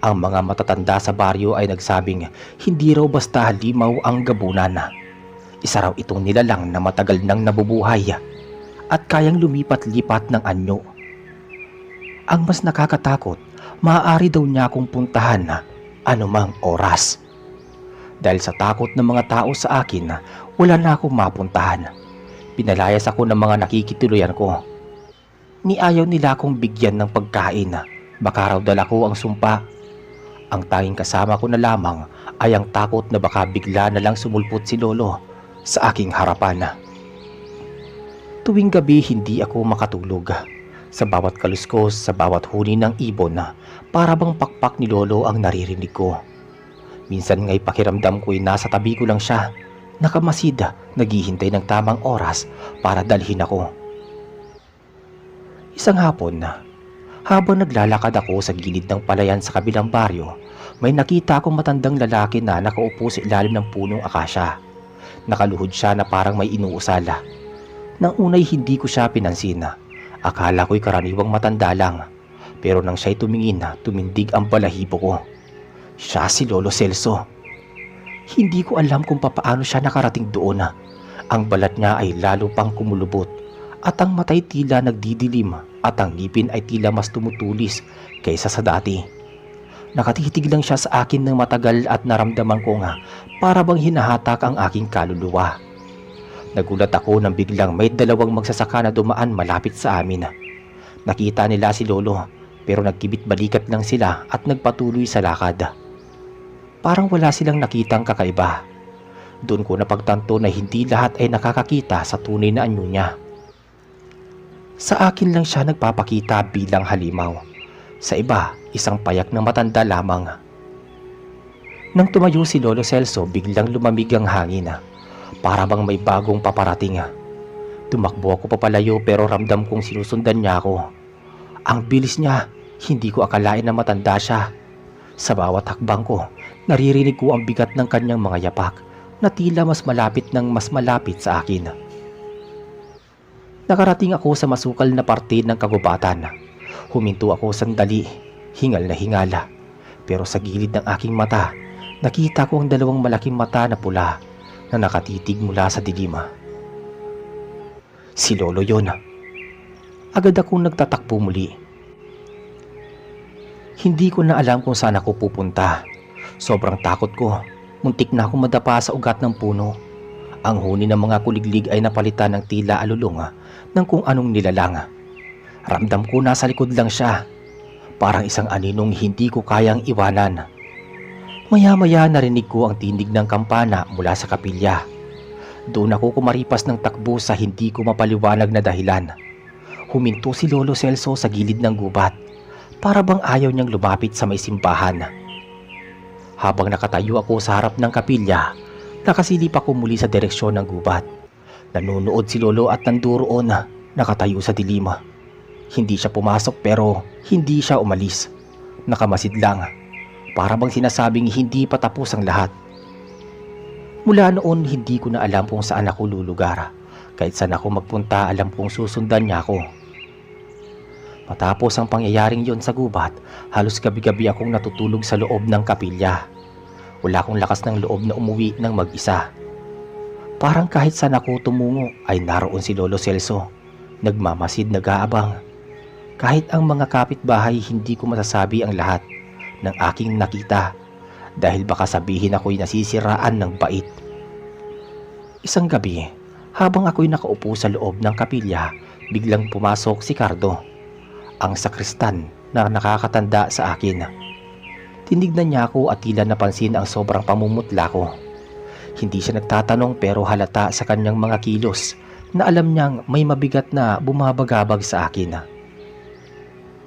Ang mga matatanda sa baryo ay nagsabing hindi raw basta halimaw ang gabunan. Isa raw itong nilalang na matagal nang nabubuhay at kayang lumipat-lipat ng anyo. Ang mas nakakatakot, maaari daw niya akong puntahan anumang oras. Dahil sa takot ng mga tao sa akin, wala na akong mapuntahan. Pinalayas ako ng mga nakikituluyan ko. Niayaw nila akong bigyan ng pagkain, baka raw dala ko ang sumpa. Ang tanging kasama ko na lamang ay ang takot na baka bigla na lang sumulpot si Lolo sa aking harapan. Tuwing gabi hindi ako makatulog. Sa bawat kaluskos, sa bawat huni ng ibon, para bang pakpak ni Lolo ang naririnig ko. Minsan nga'y pakiramdam ko'y nasa tabi ko lang siya, nakamasid, naghihintay ng tamang oras para dalhin ako. Isang hapon, habang naglalakad ako sa gilid ng palayan sa kabilang baryo, may nakita akong matandang lalaki na nakaupo sa ilalim ng punong akasya. Nakaluhod siya na parang may inuusala. Nang unay hindi ko siya pinansin. Akala ko'y karaniwang matanda lang. Pero nang siya'y tumingin, tumindig ang balahibo ko. Siya si Lolo Celso. Hindi ko alam kung papaano siya nakarating doon. Ang balat niya ay lalo pang kumulubot at ang mata'y tila nagdidilim at ang ngipin ay tila mas tumutulis kaysa sa dati. Nakatitig lang siya sa akin ng matagal at naramdaman ko nga para bang hinahatak ang aking kaluluwa. Nagulat ako nang biglang may dalawang magsasaka na dumaan malapit sa amin. Nakita nila si Lolo pero nagkibit balikat lang sila at nagpatuloy sa lakad. Parang wala silang nakitang kakaiba. Doon ko napagtanto na hindi lahat ay nakakakita sa tunay na anyo niya. Sa akin lang siya nagpapakita bilang halimaw. Sa iba, isang payak na matanda lamang. Nang tumayo si Lolo Celso, biglang lumamig ang hangin. Para bang may bagong paparating. Tumakbo ako papalayo pero ramdam kong sinusundan niya ako. Ang bilis niya, hindi ko akalain na matanda siya. Sa bawat hakbang ko, naririnig ko ang bigat ng kanyang mga yapak na tila mas malapit ng mas malapit sa akin. Nakarating ako sa masukal na parte ng kagubatan. Huminto ako sandali, hingal na hingala. Pero sa gilid ng aking mata, nakita ko ang dalawang malaking mata na pula na nakatitig mula sa dilim. Si Lolo yon. Agad akong nagtatakbo muli. Hindi ko na alam kung saan ako pupunta. Sobrang takot ko. Muntik na akong madapa sa ugat ng puno. Ang huni ng mga kuliglig ay napalitan ng tila alulong ng kung anong nilalang. Ramdam ko nasa likod lang siya. Parang isang aninong hindi ko kayang iwanan. Maya-maya narinig ko ang tinig ng kampana mula sa kapilya. Doon ako kumaripas ng takbo sa hindi ko mapaliwanag na dahilan. Huminto si Lolo Celso sa gilid ng gubat. Para bang ayaw niyang lumapit sa may simbahan. Habang nakatayo ako sa harap ng kapilya, nakasilip ako muli sa direksyon ng gubat. Nanonood si Lolo at nanduroon nakatayo sa dilim. Hindi siya pumasok pero hindi siya umalis. Nakamasid lang. Para bang sinasabing hindi pa tapos ang lahat. Mula noon hindi ko na alam kung saan ako lulugar. Kahit saan ako magpunta alam kong susundan niya ako. Matapos ang pangyayaring yon sa gubat, halos gabi-gabi akong natutulog sa loob ng kapilya. Wala akong lakas ng loob na umuwi ng mag-isa. Parang kahit saan ako tumungo ay naroon si Lolo Celso. Nagmamasid nag-aabang. Kahit ang mga kapitbahay hindi ko masasabi ang lahat ng aking nakita dahil baka sabihin ako'y nasisiraan ng bait. Isang gabi, habang ako'y nakaupo sa loob ng kapilya, biglang pumasok si Cardo, ang sakristan na nakakatanda sa akin. Tinignan niya ako at tila napansin ang sobrang pamumutla ko. Hindi siya nagtatanong pero halata sa kanyang mga kilos na alam niyang may mabigat na bumabagabag sa akin.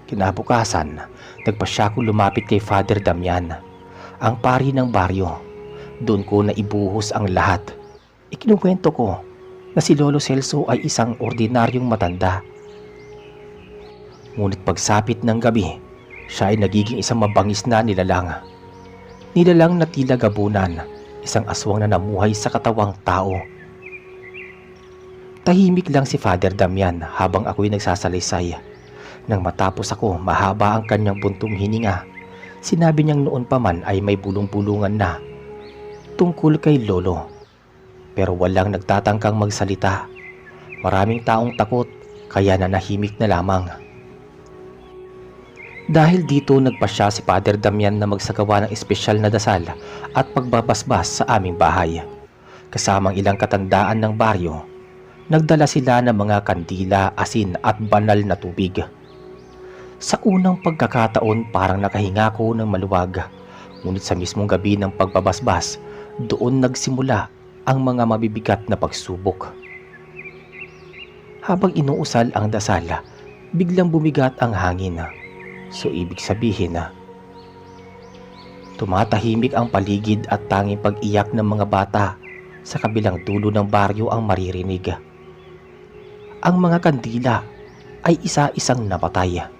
Kinabukasan, nagpasya ko lumapit kay Father Damian, ang pari ng baryo. Doon ko na ibuhos ang lahat. Ikinuwento ko na si Lolo Celso ay isang ordinaryong matanda. Ngunit pagsapit ng gabi, siya ay nagiging isang mabangis na nilalang. Nilalang na tila gabunan, isang aswang na namuhay sa katawang tao. Tahimik lang si Father Damian habang ako'y nagsasalaysay. Nang matapos ako, mahaba ang kanyang buntong hininga. Sinabi niyang noon pa man ay may bulong-bulungan na tungkol kay Lolo. Pero walang nagtatangkang magsalita. Maraming taong takot, kaya nanahimik na lamang. Dahil dito nagpasya si Father Damian na magsagawa ng espesyal na dasal at pagbabasbas sa aming bahay. Kasamang ilang katandaan ng baryo, nagdala sila ng mga kandila, asin at banal na tubig. Sa unang pagkakataon parang nakahinga ko ng maluwag, ngunit sa mismong gabi ng pagbabasbas, doon nagsimula ang mga mabibigat na pagsubok. Habang inuusal ang dasal, biglang bumigat ang hangin. So ibig sabihin na tumatahimik ang paligid at tanging pag-iyak ng mga bata sa kabilang dulo ng baryo ang maririnig. Ang mga kandila ay isa-isang napatay.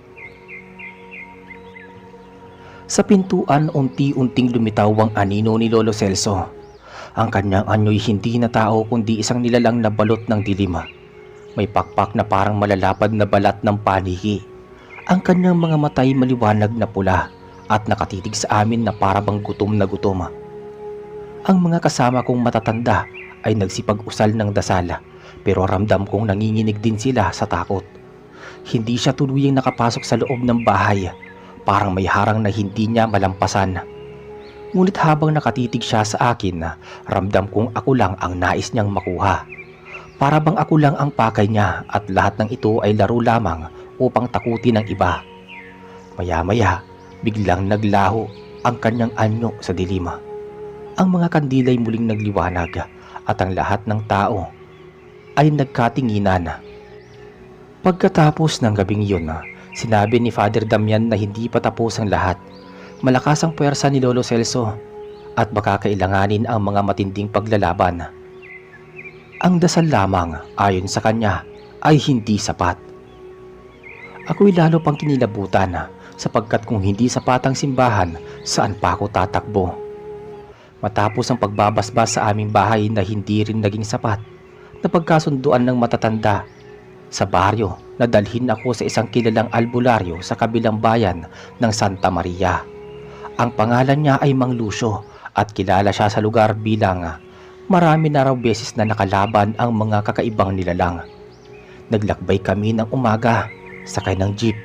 Sa pintuan unti-unting lumitaw ang anino ni Lolo Celso. Ang kanyang anyo'y hindi na tao kundi isang nilalang na balot ng dilim. May pakpak na parang malalapad na balat ng paniki. Ang kanyang mga matay maliwanag na pula at nakatitig sa amin na parabang gutom na gutom. Ang mga kasama kong matatanda ay nagsipag-usal ng dasal pero ramdam kong nanginginig din sila sa takot. Hindi siya tuluyang nakapasok sa loob ng bahay. Parang may harang na hindi niya malampasan. Ngunit habang nakatitig siya sa akin, ramdam kong ako lang ang nais niyang makuha. Para bang ako lang ang pakay niya at lahat ng ito ay laro lamang upang takutin ng iba. Maya-maya, biglang naglaho ang kanyang anyo sa dilim. Ang mga kandila'y muling nagliwanag at ang lahat ng tao ay nagkatinginan. Pagkatapos ng gabing yun, Sinabi ni Father Damian na hindi pa tapos ang lahat. Malakas ang puwersa ni Lolo Celso at baka kailanganin ang mga matinding paglalaban. Ang dasal lamang, ayon sa kanya, ay hindi sapat. Ako'y lalo pang kinilabutan sapagkat kung hindi sapat ang simbahan, saan pa ako tatakbo? Matapos ang pagbabasbas sa aming bahay na hindi rin naging sapat, napagkasunduan ng matatanda sa baryo na dalhin ako sa isang kilalang albularyo sa kabilang bayan ng Santa Maria. Ang pangalan niya ay Mang Lucio at kilala siya sa lugar bilang marami na raw beses na nakalaban ang mga kakaibang nilalang. Naglakbay kami ng umaga, sakay ng jeep.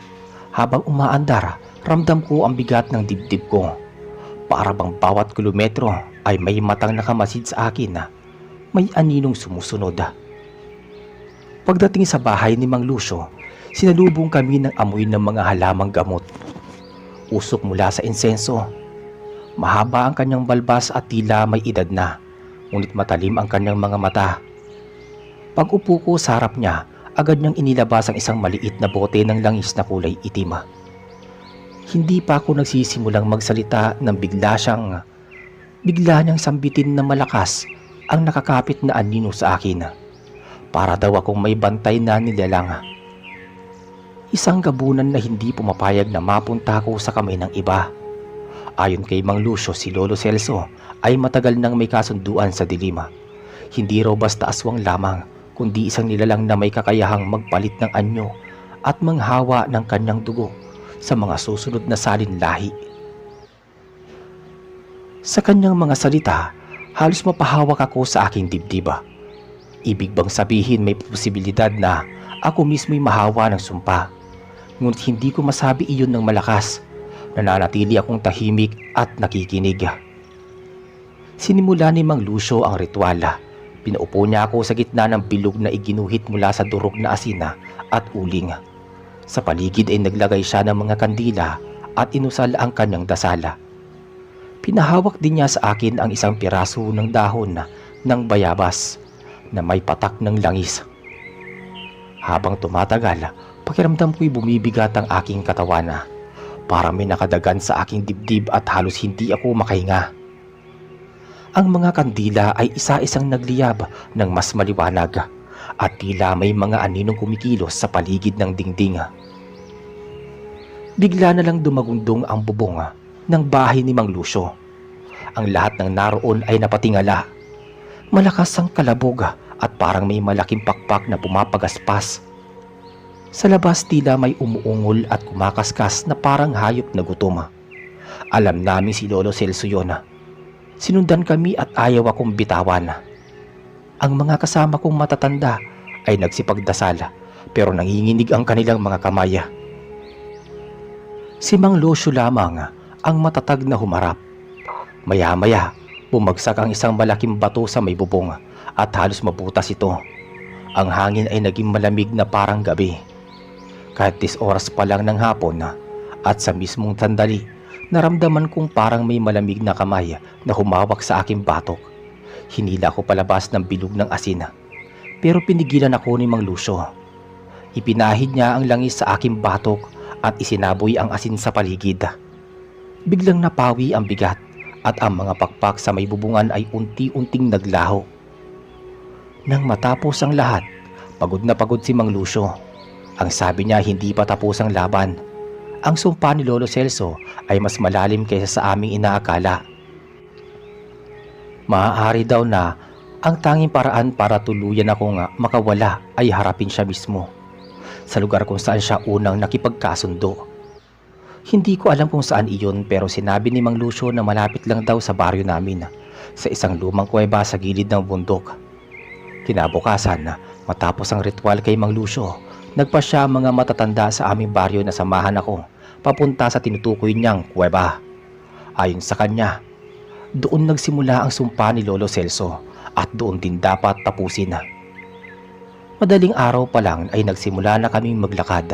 Habang umaandar, ramdam ko ang bigat ng dibdib ko. Para bang bawat kilometro ay may matang nakamasid sa akin na may aninong sumusunod. Pagdating sa bahay ni Mang Lucio, sinalubong kami ng amoy ng mga halamang gamot. Usok mula sa insenso. Mahaba ang kanyang balbas at tila may edad na, ngunit matalim ang kanyang mga mata. Pag upo ko sa harap niya, agad niyang inilabas ang isang maliit na bote ng langis na kulay itim. Hindi pa ako nagsisimulang magsalita nang bigla niyang sambitin na malakas ang nakakapit na anino sa akin. Para daw akong may bantay na nilalang. Isang gabunan na hindi pumapayag na mapunta ako sa kamay ng iba. Ayon kay Mang Lucio, si Lolo Celso ay matagal nang may kasunduan sa dilim. Hindi raw basta aswang lamang, kundi isang nilalang na may kakayahang magpalit ng anyo at manghawa ng kanyang dugo sa mga susunod na salinlahi. Sa kanyang mga salita, halos mapahawak ako sa aking dibdib. Ibig bang sabihin may posibilidad na ako mismo'y mahawa ng sumpa? Ngunit hindi ko masabi iyon ng malakas. Nananatili akong tahimik at nakikinig. Sinimula ni Mang Lucio ang ritual. Pinaupo niya ako sa gitna ng bilog na iginuhit mula sa durog na asina at uling. Sa paligid ay naglagay siya ng mga kandila at inusal ang kanyang dasala. Pinahawak din niya sa akin ang isang piraso ng dahon ng bayabas na may patak ng langis. Habang tumatagal, pakiramdam ko'y bumibigat ang aking katawan. Para may nakadagan sa aking dibdib at halos hindi ako makahinga. Ang mga kandila ay isa-isang nagliyab ng mas maliwanag at tila may mga aninong kumikilos sa paligid ng dingding. Bigla na lang dumagundong ang bubong ng bahay ni Mang Lucio. Ang lahat ng naroon ay napatingala. Malakas ang kalabog at parang may malaking pakpak na pumapagaspas. Sa labas tila may umuungol at kumakaskas na parang hayop na gutom. Alam namin si Lolo Celso yun. Sinundan kami at ayaw akong bitawan. Ang mga kasama kong matatanda ay nagsipagdasal pero nanginginig ang kanilang mga kamay. Si Mang Lucio lamang ang matatag na humarap. Maya-maya, bumagsak ang isang malaking bato sa may bubong at halos mabutas ito. Ang hangin ay naging malamig na parang gabi. Kahit 10 oras pa lang ng hapon at sa mismong sandali, naramdaman kong parang may malamig na kamay na humawak sa aking batok. Hinila ko palabas ng bilog ng asin, pero pinigilan ako ni Mang Lucio. Ipinahid niya ang langis sa aking batok at isinaboy ang asin sa paligid. Biglang napawi ang bigat at ang mga pakpak sa may bubungan ay unti-unting naglaho. Nang matapos ang lahat, pagod na pagod si Mang Lucio. Ang sabi niya hindi pa tapos ang laban. Ang sumpa ni Lolo Celso ay mas malalim kaysa sa aming inaakala. Maaari daw na ang tanging paraan para tuluyan akong makawala ay harapin siya mismo, sa lugar kung saan siya unang nakipagkasundo. Hindi ko alam kung saan iyon pero sinabi ni Mang Lucio na malapit lang daw sa baryo namin, sa isang lumang kuweba sa gilid ng bundok. Kinabukasan, matapos ang ritual kay Mang Lucio, nagpa siya mga matatanda sa aming baryo na samahan ako papunta sa tinutukoy niyang kuweba. Ayon sa kanya, doon nagsimula ang sumpa ni Lolo Celso at doon din dapat tapusin. Madaling araw pa lang ay nagsimula na kaming maglakad.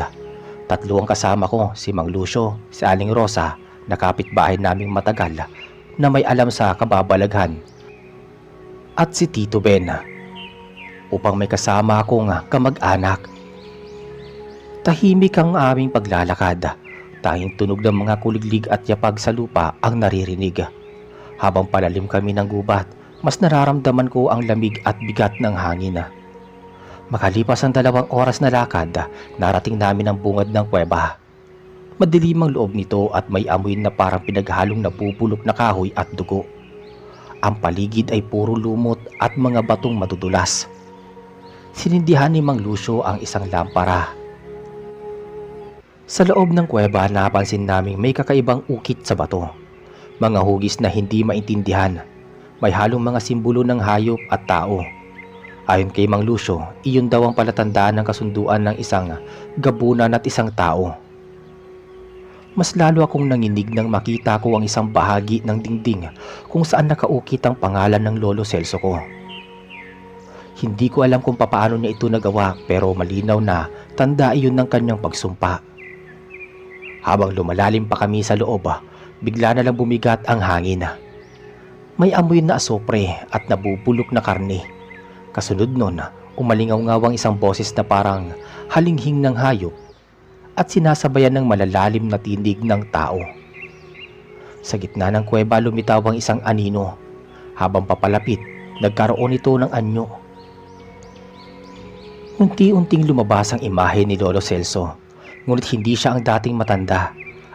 3 ang kasama ko, si Mang Lucio, si Aling Rosa, na kapitbahay naming matagal na may alam sa kababalaghan, at si Tito Ben, upang may kasama akong kamag-anak. Tahimik ang aming paglalakad. Tanging tunog ng mga kuliglig at yapag sa lupa ang naririnig. Habang palalim kami ng gubat, mas nararamdaman ko ang lamig at bigat ng hangin. Makalipas ang 2 oras na lakad, narating namin ang bungad ng kuweba. Madilim ang loob nito at may amoy na parang pinaghalong nabubulok na kahoy at dugo. Ang paligid ay puro lumot at mga batong madudulas. Sinindihan ni Mang Lucio ang isang lampara. Sa loob ng kuweba, napansin naming may kakaibang ukit sa bato. Mga hugis na hindi maintindihan. May halong mga simbolo ng hayop at tao. Ayon kay Mang Lucio, iyon daw ang palatandaan ng kasunduan ng isang gabunan at isang tao. Mas lalo akong nanginig nang makita ko ang isang bahagi ng dingding kung saan nakaukit ang pangalan ng Lolo Celso ko. Hindi ko alam kung papaano niya ito nagawa, pero malinaw na tanda iyon ng kanyang pagsumpa. Habang lumalalim pa kami sa loob, bigla na lang bumigat ang hangin. May amoy na asopre at nabubulok na karne. Kasunod nun, umalingaw-ngaw ang isang boses na parang halinghing ng hayop at sinasabayan ng malalalim na tinig ng tao. Sa gitna ng kuweba lumitaw ang isang anino. Habang papalapit, nagkaroon ito ng anyo. Unti-unting lumabas ang imahe ni Lolo Celso, ngunit hindi siya ang dating matanda.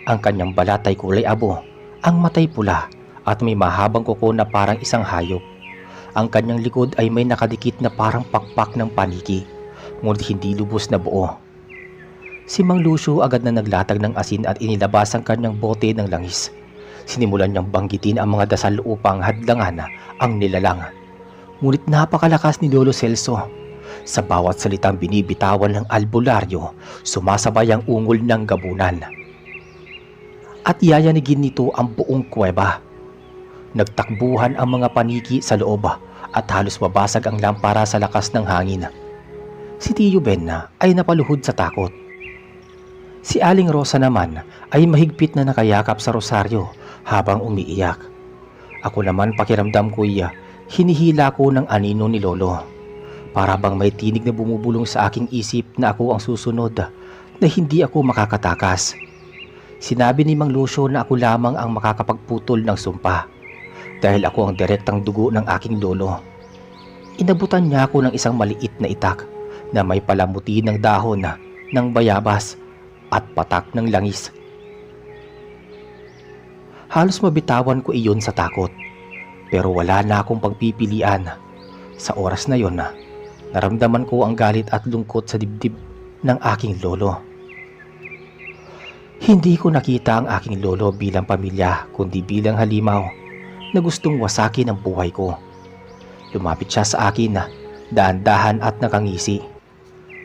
Ang kanyang balat ay kulay abo, ang matay pula at may mahabang kuko na parang isang hayop. Ang kanyang likod ay may nakadikit na parang pakpak ng paniki, ngunit hindi lubos na buo. Si Mang Lucio agad na naglatag ng asin at inilabas ang kanyang bote ng langis. Sinimulan niyang banggitin ang mga dasal upang hadlangan ang nilalang. Ngunit napakalakas ni Lolo Celso. Sa bawat salitang binibitawan ng albularyo, sumasabay ang ungol ng gabunan. At yayanigin nito ang buong kuweba. Nagtakbuhan ang mga paniki sa loob at halos mabasag ang lampara sa lakas ng hangin. Si Tio Ben ay napaluhod sa takot. Si Aling Rosa naman ay mahigpit na nakayakap sa rosaryo habang umiiyak. Ako naman pakiramdam ko'y hinihila ko ng anino ni Lolo. Para bang may tinig na bumubulong sa aking isip na ako ang susunod, na hindi ako makakatakas. Sinabi ni Mang Lucio na ako lamang ang makakapagputol ng sumpa, dahil ako ang direktang dugo ng aking lolo. Inabutan niya ako ng isang maliit na itak na may palamuti ng dahon ng bayabas at patak ng langis. Halos mabitawan ko iyon sa takot, pero wala na akong pagpipilian. Sa oras na yon, naramdaman ko ang galit at lungkot sa dibdib ng aking lolo. Hindi ko nakita ang aking lolo bilang pamilya, kundi bilang halimaw na gustong wasakin ang buhay ko. Lumapit siya sa akin, dahan-dahan at nakangisi.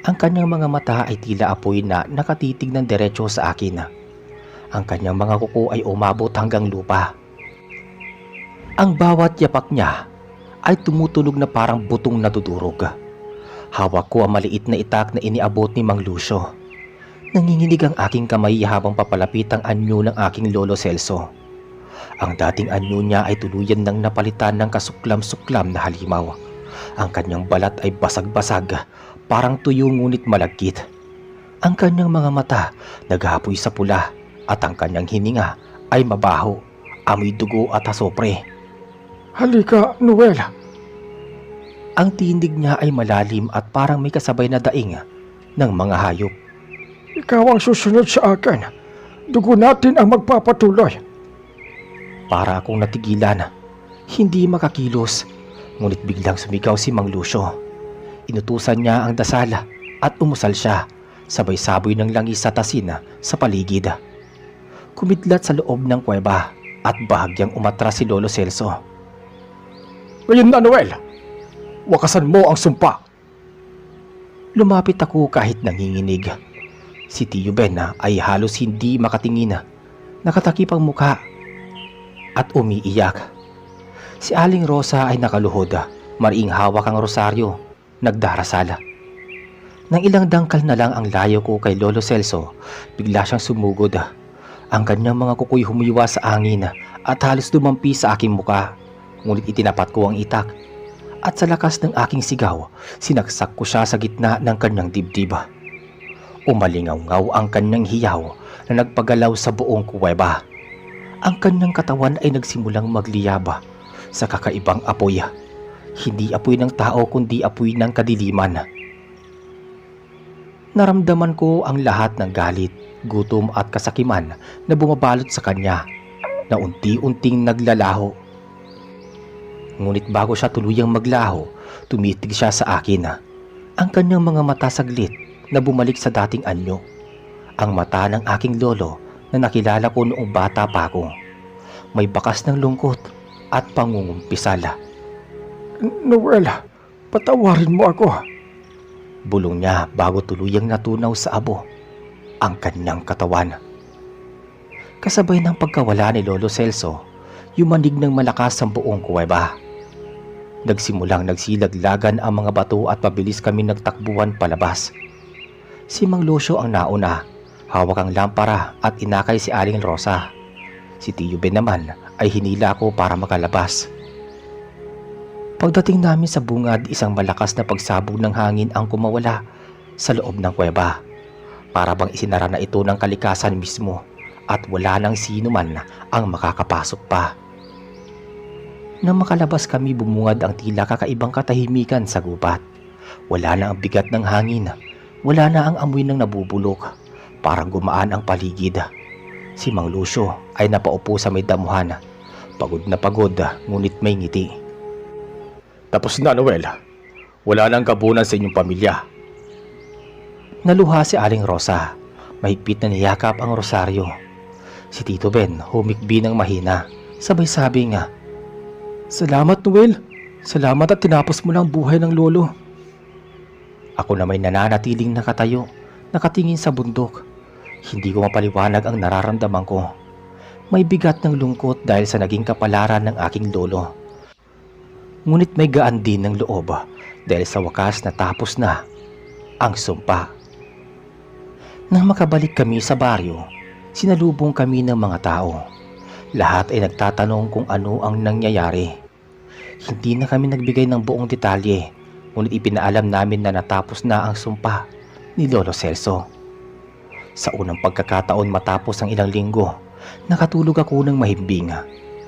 Ang kanyang mga mata ay tila apoy na nakatitig ng diretso sa akin. Ang kanyang mga kuko ay umabot hanggang lupa. Ang bawat yapak niya ay tumutunog na parang butong nadudurog. Hawak ko ang maliit na itak na iniabot ni Mang Lucio. Nanginginig ang aking kamay habang papalapit ang anyo ng aking Lolo Celso. Ang dating anyo niya ay tuluyan nang napalitan ng kasuklam-suklam na halimaw. Ang kanyang balat ay basag-basag, parang tuyo ngunit malagkit. Ang kanyang mga mata naghapoy sa pula at ang kanyang hininga ay mabaho, amoy dugo at asopre. Halika, Noel. Ang tinig niya ay malalim at parang may kasabay na daing ng mga hayop. Ikaw ang susunod sa akin. Dugo natin ang magpapatuloy. Para akong natigilan, hindi makakilos, ngunit biglang sumigaw si Mang Lucio. Inutusan niya ang dasal at umusal siya, sabay saboy ng langis sa tasin sa paligid. Kumidlat sa loob ng kuweba at bahagyang umatras si Lolo Celso. Ngayon na, Noel. Wakasan mo ang sumpa. Lumapit ako kahit nanginginig. Si Tio Ben ay halos hindi makatingin. Nakatakip ang mukha at umiiyak. Si Aling Rosa ay nakaluhod, mariing hawak ang rosaryo, nagdarasal. Nang ilang dangkal na lang ang layo ko kay Lolo Celso, bigla siyang sumugod. Ang kanyang mga kukoy humiwa sa angin at halos dumampi sa aking muka. Ngunit itinapat ko ang itak at sa lakas ng aking sigaw, sinaksak ko siya sa gitna ng kanyang dibdib. Umalingaw ang kanyang hiyaw na nagpagalaw sa buong kuweba. Ang kanyang katawan ay nagsimulang magliyab sa kakaibang apoy. Hindi apoy ng tao kundi apoy ng kadiliman. Naramdaman ko ang lahat ng galit, gutom at kasakiman na bumabalot sa kanya na unti-unting naglalaho. Ngunit bago siya tuluyang maglaho, tumitig siya sa akin. Ang kanyang mga mata saglit na bumalik sa dating anyo. Ang mata ng aking lolo na nakilala ko noong bata pa ako. May bakas ng lungkot at pangungumpisal. Noel, patawarin mo ako. Bulong niya bago tuluyang natunaw sa abo ang kanyang katawan. Kasabay ng pagkawala ni Lolo Celso, yumanig ng malakas ang buong kuweba. Nagsimulang nagsilaglagan ang mga bato at mabilis kami nagtakbuhan palabas. Si Mang Lucio ang nauna, hawak ang lampara at inakay si Aling Rosa. Si Tio Ben naman ay hinila ko para makalabas. Pagdating namin sa bungad, isang malakas na pagsabog ng hangin ang kumawala sa loob ng kuweba. Para bang isinara na ito ng kalikasan mismo at wala nang sino man ang makakapasok pa. Nang makalabas kami, bumungad ang tila kakaibang katahimikan sa gubat. Wala na ang bigat ng hangin, wala na ang amoy ng nabubulok. Parang gumaan ang paligid. Si Mang Lucio ay napaupo sa may damuhan. Pagod na pagod, ngunit may ngiti. Tapos na, Noel. Wala nang gabunan sa inyong pamilya. Naluha si Aling Rosa. Mahigpit na niyakap ang rosaryo. Si Tito Ben humikbi ng mahina. Sabay sabi nga, Salamat, Noel. Salamat at tinapos mo lang buhay ng lolo. ako na may nananatiling nakatayo, nakatingin sa bundok. Hindi ko mapaliwanag ang nararamdaman ko. May bigat ng lungkot dahil sa naging kapalaran ng aking lolo. Ngunit may gaan din ng loob dahil sa wakas natapos na ang sumpa. Nang makabalik kami sa baryo, sinalubong kami ng mga tao. Lahat ay nagtatanong kung ano ang nangyayari. Hindi na kami nagbigay ng buong detalye, ngunit ipinaalam namin na natapos na ang sumpa ni Lolo Celso. Sa unang pagkakataon matapos ang ilang linggo, nakatulog ako ng mahimbing.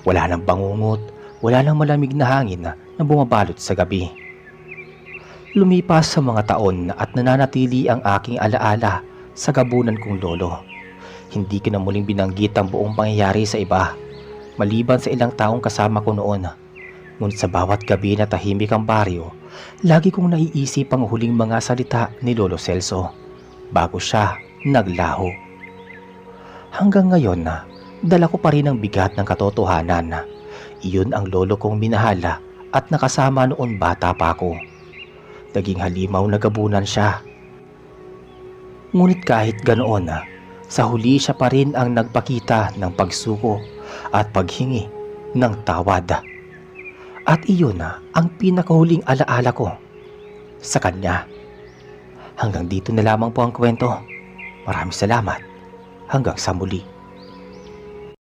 Wala nang bangungot, wala nang malamig na hangin na bumabalot sa gabi. Lumipas sa mga taon at nananatili ang aking alaala sa gabunan kong lolo. Hindi ko na muling binanggit ang buong pangyayari sa iba, maliban sa ilang taong kasama ko noon. Ngunit sa bawat gabi na tahimik ang baryo, lagi kong naiisip ang huling mga salita ni Lolo Celso bago siya naglaho. Hanggang ngayon, dala ko pa rin ang bigat ng katotohanan. Iyon ang lolo kong minahala at nakasama noon bata pa ako. Naging halimaw na gabunan siya. Ngunit kahit ganoon, sa huli siya pa rin ang nagpakita ng pagsuko at paghingi ng tawad. At iyon ang pinakahuling alaala ko sa kanya. Hanggang dito na lamang po ang kwento. Maraming salamat. Hanggang sa muli.